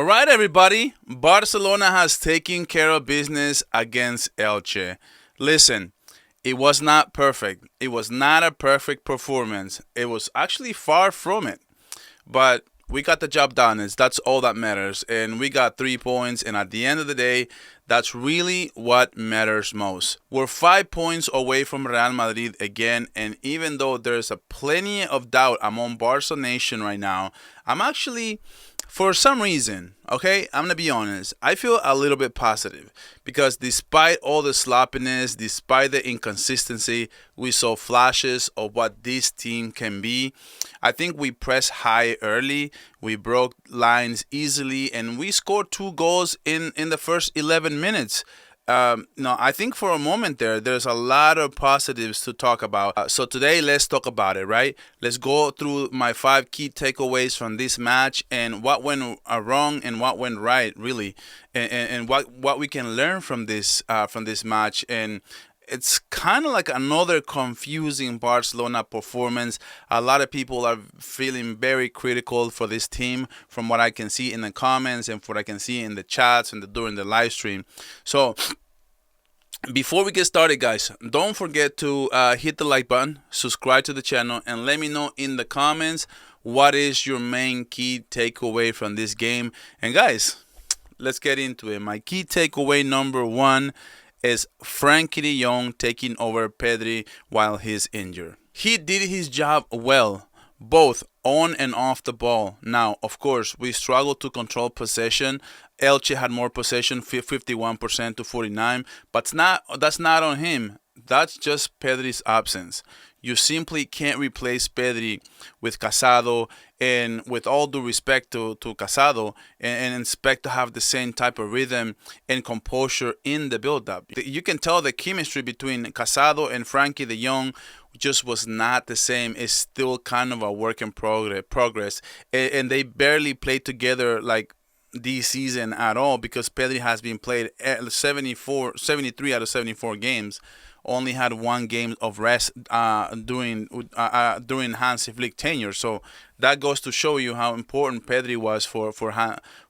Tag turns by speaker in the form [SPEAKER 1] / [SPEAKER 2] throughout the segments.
[SPEAKER 1] All right, everybody. Barcelona has taken care of business against Elche. Listen, it was not perfect. It was not a perfect performance. It was actually far from it. But we got the job done. That's all that matters. And we got 3 points. And at the end of the day, that's really what matters most. We're 5 points away from Real Madrid again. And even though there's a plenty of doubt among Barca Nation right now, I'm actually, for some reason, okay, I'm gonna be honest, I feel a little bit positive because despite all the sloppiness, despite the inconsistency, we saw flashes of what this team can be. I think we pressed high early, we broke lines easily, and we scored 2 goals in the first 11 minutes. No, I think for a moment there's a lot of positives to talk about. So today, let's talk about it, right? Let's go through my 5 key takeaways from this match and what went wrong and what went right, really, and what we can learn from this match. And it's kind of like another confusing Barcelona performance. A lot of people are feeling very critical for this team from what I can see in the comments and what I can see in the chats and during the live stream. So before we get started, guys, don't forget to hit the like button, subscribe to the channel, and let me know in the comments what is your main key takeaway from this game. And guys, let's get into it. My key takeaway number 1 is Frankie De Yong taking over Pedri while he's injured. He did his job well, both on and off the ball. Now, of course, we struggled to control possession. Elche had more possession, 51% to 49%, but that's not on him. That's just Pedri's absence. You simply can't replace Pedri with Casado, and with all due respect to Casado, and expect to have the same type of rhythm and composure in the build-up. You can tell the chemistry between Casado and Frankie De Yong just was not the same. It's still kind of a work in progress, and they barely played together like this season at all because Pedri has been played 73 out of 74 games. Only had 1 game of rest during Hansi Flick tenure. So that goes to show you how important Pedri was for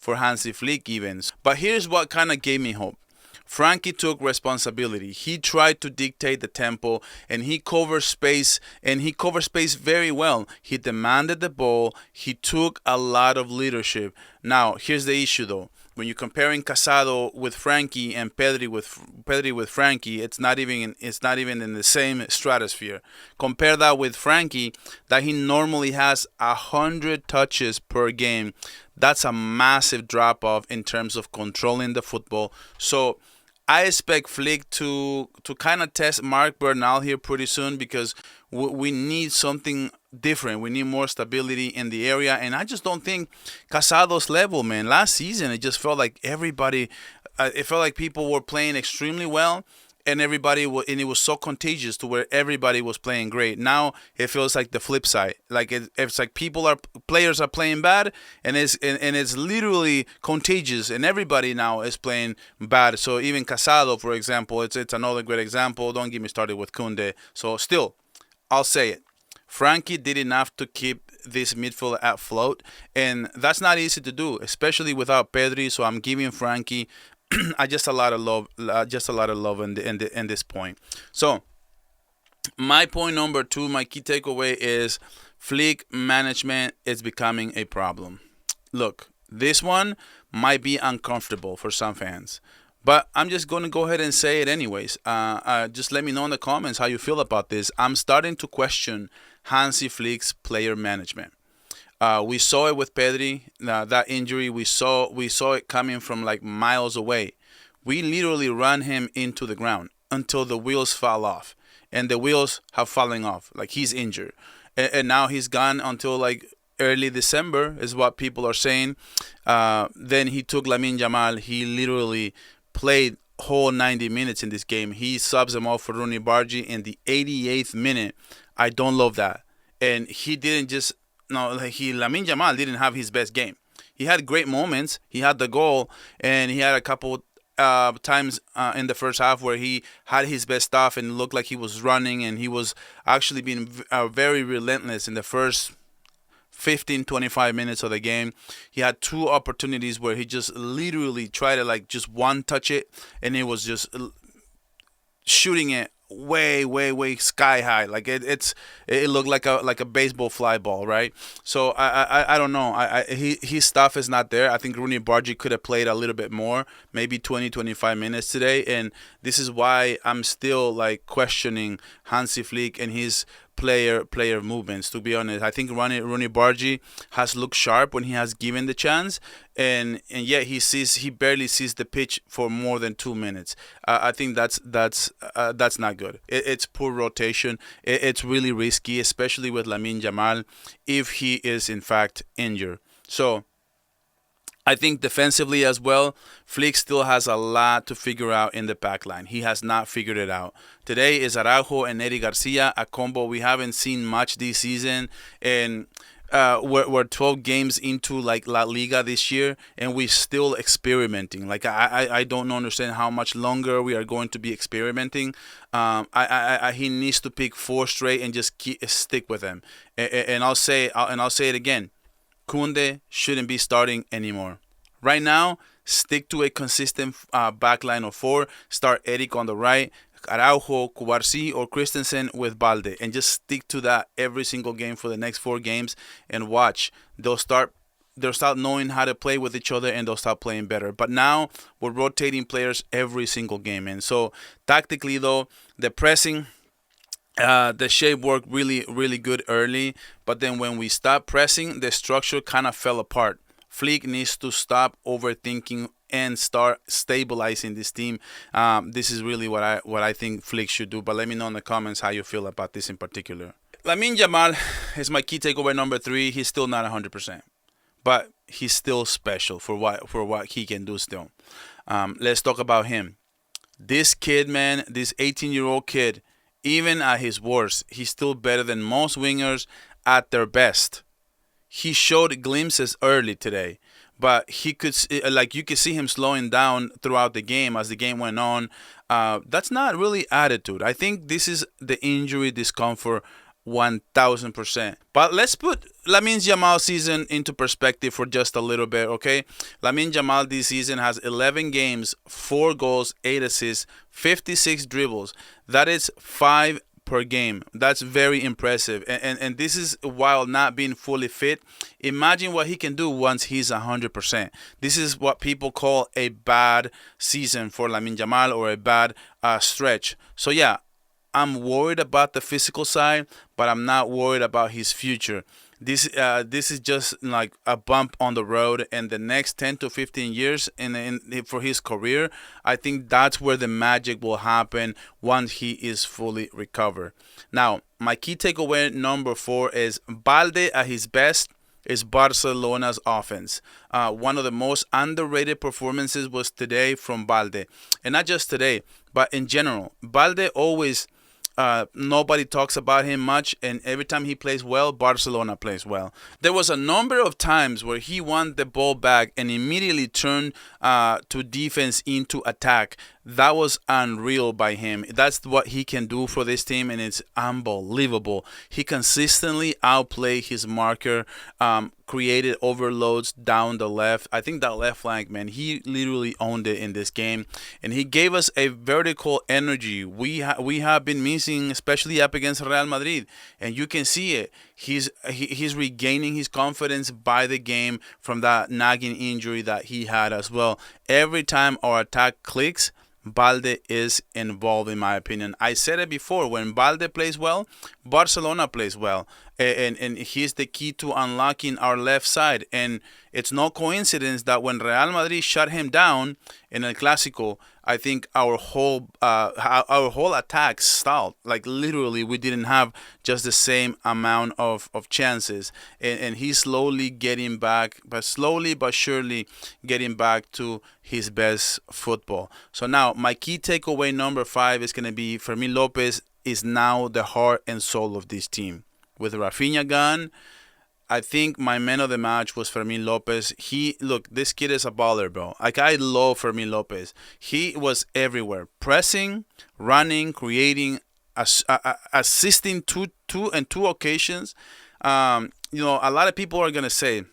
[SPEAKER 1] Hansi Flick even. But here's what kind of gave me hope. Frankie took responsibility. He tried to dictate the tempo and he covered space very well. He demanded the ball. He took a lot of leadership. Now, here's the issue though. When you're comparing Casado with Frankie and Pedri with Frankie, it's not even in the same stratosphere. Compare that with Frankie, that he normally has 100 touches per game. That's a massive drop off in terms of controlling the football. So I expect Flick to kind of test Mark Bernal here pretty soon because we need something different. We need more stability in the area, and I just don't think Casado's level, man. Last season, it just felt like it felt like people were playing extremely well, and and it was so contagious to where everybody was playing great. Now it feels like the flip side. Like it's like players are playing bad, and it's literally contagious, and everybody now is playing bad. So even Casado, for example, it's another great example. Don't get me started with Kunde. So still, I'll say it. Frankie did enough to keep this midfield afloat, and that's not easy to do, especially without Pedri. So I'm giving Frankie just a lot of love in this point. So my point number 2, my key takeaway is Flick management is becoming a problem. Look, this one might be uncomfortable for some fans, but I'm just going to go ahead and say it anyways. Just let me know in the comments how you feel about this. I'm starting to question Hansi Flick's player management. We saw it with Pedri, that injury. We saw it coming from like miles away. We literally ran him into the ground until the wheels fall off, and the wheels have fallen off. Like he's injured, and now he's gone until like early December is what people are saying. Then he took Lamine Yamal. He literally played whole 90 minutes in this game. He subs him off for Rooney Bargi in the 88th minute. I don't love that, and he didn't just. No, Lamine Yamal didn't have his best game. He had great moments. He had the goal, and he had a couple times in the first half where he had his best stuff and looked like he was running, and he was actually being very relentless in the first 15, 25 minutes of the game. He had two opportunities where he just literally tried to like just one touch it, and it was just shooting it way, way, way sky high. Like it looked like a baseball fly ball, right? So I don't know. His stuff is not there. I think Rooney Bargi could have played a little bit more, maybe 20, 25 minutes today, and this is why I'm still like questioning Hansi Flick and his player movements. To be honest, I think Rooney Bargi has looked sharp when he has given the chance, and yet he barely sees the pitch for more than 2 minutes. I think that's not good. It's poor rotation. It's really risky, especially with Lamine Yamal if he is in fact injured. So I think defensively as well, Flick still has a lot to figure out in the back line. He has not figured it out. Today is Araujo and Eddie Garcia, a combo we haven't seen much this season. And we're 12 games into like La Liga this year, and we're still experimenting. Like I don't understand how much longer we are going to be experimenting. He needs to pick four straight and just stick with them. And I'll say it again. Kunde shouldn't be starting anymore. Right now, stick to a consistent back line of four. Start Eric on the right, Araujo, Cubarsí, or Christensen with Balde, and just stick to that every single game for the next 4 games and watch. They'll start knowing how to play with each other, and they'll start playing better. But now we're rotating players every single game, and so tactically though, the pressing. The shape worked really, really good early, but then when we stopped pressing, the structure kind of fell apart. Flick needs to stop overthinking and start stabilizing this team. This is really what I think Flick should do. But let me know in the comments how you feel about this in particular. Lamine Yamal is my key takeaway number 3. He's still not 100%, but he's still special for what he can do still. Let's talk about him. This kid, man, this 18-year-old kid. Even at his worst, he's still better than most wingers at their best. He showed glimpses early today, but you could see him slowing down throughout the game as the game went on. That's not really attitude. I think this is the injury discomfort 1000%. But let's put Lamine Yamal's season into perspective for just a little bit, okay? Lamine Yamal this season has 11 games, 4 goals, 8 assists, 56 dribbles. That is 5 per game. That's very impressive. And this is while not being fully fit. Imagine what he can do once he's 100%. This is what people call a bad season for Lamine Yamal, or a bad stretch. So yeah, I'm worried about the physical side, but I'm not worried about his future. This is just like a bump on the road, and the next 10 to 15 years for his career, I think that's where the magic will happen once he is fully recovered. Now, my key takeaway number 4 is Balde at his best is Barcelona's offense. One of the most underrated performances was today from Balde. And not just today, but in general. Balde always... nobody talks about him much, and every time he plays well, Barcelona plays well. There was a number of times where he won the ball back and immediately turned to defense into attack. That was unreal by him. That's what he can do for this team, and it's unbelievable. He consistently outplayed his marker, created overloads down the left. I think that left flank, man, he literally owned it in this game, and he gave us a vertical energy we have been missing, especially up against Real Madrid, and you can see it. He's regaining his confidence by the game from that nagging injury that he had as well. Every time our attack clicks, Balde is involved, in my opinion. I said it before, when Balde plays well, Barcelona plays well. And he's the key to unlocking our left side. And it's no coincidence that when Real Madrid shut him down in El Clásico, I think our whole attack stalled. Like literally, we didn't have just the same amount of chances. And he's slowly getting back, but slowly but surely getting back to his best football. So now my key takeaway number 5 is going to be Fermín López is now the heart and soul of this team. With Rafinha gone, I think my man of the match was Fermín López. This kid is a baller, bro. Like, I love Fermín López. He was everywhere, pressing, running, creating, assisting two occasions. a lot of people are gonna say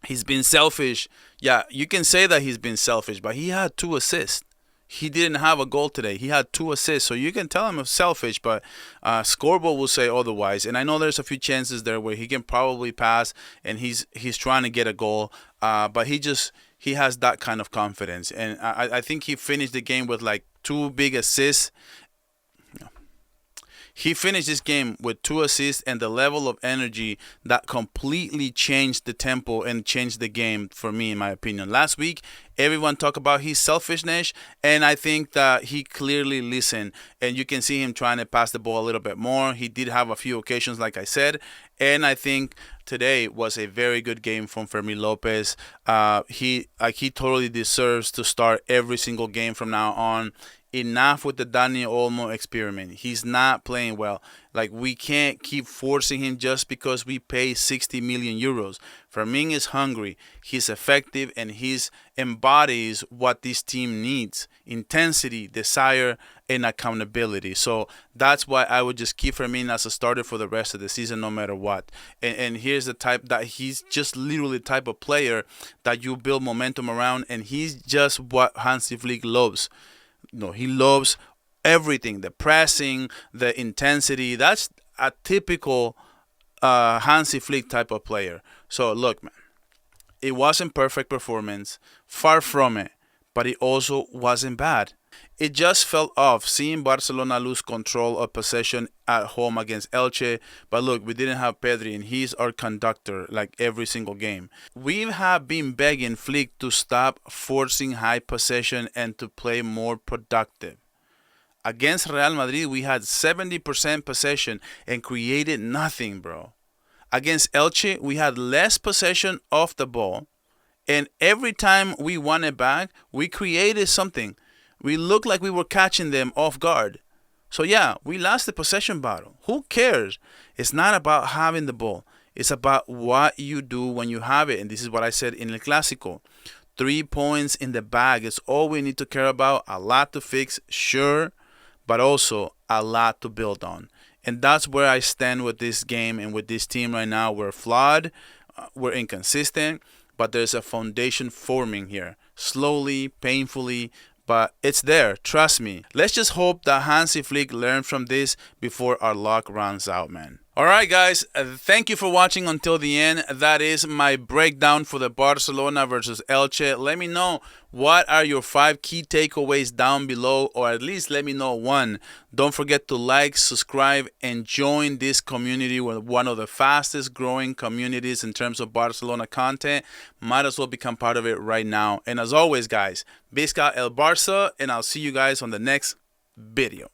[SPEAKER 1] he's been selfish. Yeah, you can say that he's been selfish, but he had 2 assists. He didn't have a goal today. He had 2 assists, so you can tell him it's selfish, but scoreboard will say otherwise. And I know there's a few chances there where he can probably pass, and he's trying to get a goal, but he has that kind of confidence, and I think he finished the game with like 2 big assists. He finished this game with 2 assists and the level of energy that completely changed the tempo and changed the game for me, in my opinion. Last week, everyone talked about his selfishness, and I think that he clearly listened. And you can see him trying to pass the ball a little bit more. He did have a few occasions, like I said, and I think today was a very good game from Fermín López. He totally deserves to start every single game from now on. Enough with the Daniel Olmo experiment. He's not playing well. Like, we can't keep forcing him just because we pay 60 million euros. Fermin is hungry. He's effective, and he embodies what this team needs: intensity, desire, and accountability. So that's why I would just keep Fermin as a starter for the rest of the season, no matter what. And here's the type that he's just literally the type of player that you build momentum around, and he's just what Hansi Flick loves. He loves everything, the pressing, the intensity. That's a typical Hansi Flick type of player. So look, man, it wasn't perfect performance, far from it, but it also wasn't bad. It just felt off seeing Barcelona lose control of possession at home against Elche. But look, we didn't have Pedri, and he's our conductor like every single game. We have been begging Flick to stop forcing high possession and to play more productive. Against Real Madrid, we had 70% possession and created nothing, bro. Against Elche, we had less possession of the ball, and every time we won it back, we created something. We looked like we were catching them off guard. So yeah, we lost the possession battle. Who cares? It's not about having the ball. It's about what you do when you have it. And this is what I said in El Clásico. 3 points in the bag is all we need to care about. A lot to fix, sure, but also a lot to build on. And that's where I stand with this game and with this team right now. We're flawed. We're inconsistent. But there's a foundation forming here. Slowly, painfully, but it's there. Trust me. Let's just hope that Hansi Flick learned from this before our luck runs out, man. All right, guys. Thank you for watching until the end. That is my breakdown for the Barcelona versus Elche. Let me know what are your 5 key takeaways down below, or at least let me know one. Don't forget to like, subscribe, and join this community. We're one of the fastest growing communities in terms of Barcelona content. Might as well become part of it right now. And as always, guys, Visca el Barça, and I'll see you guys on the next video.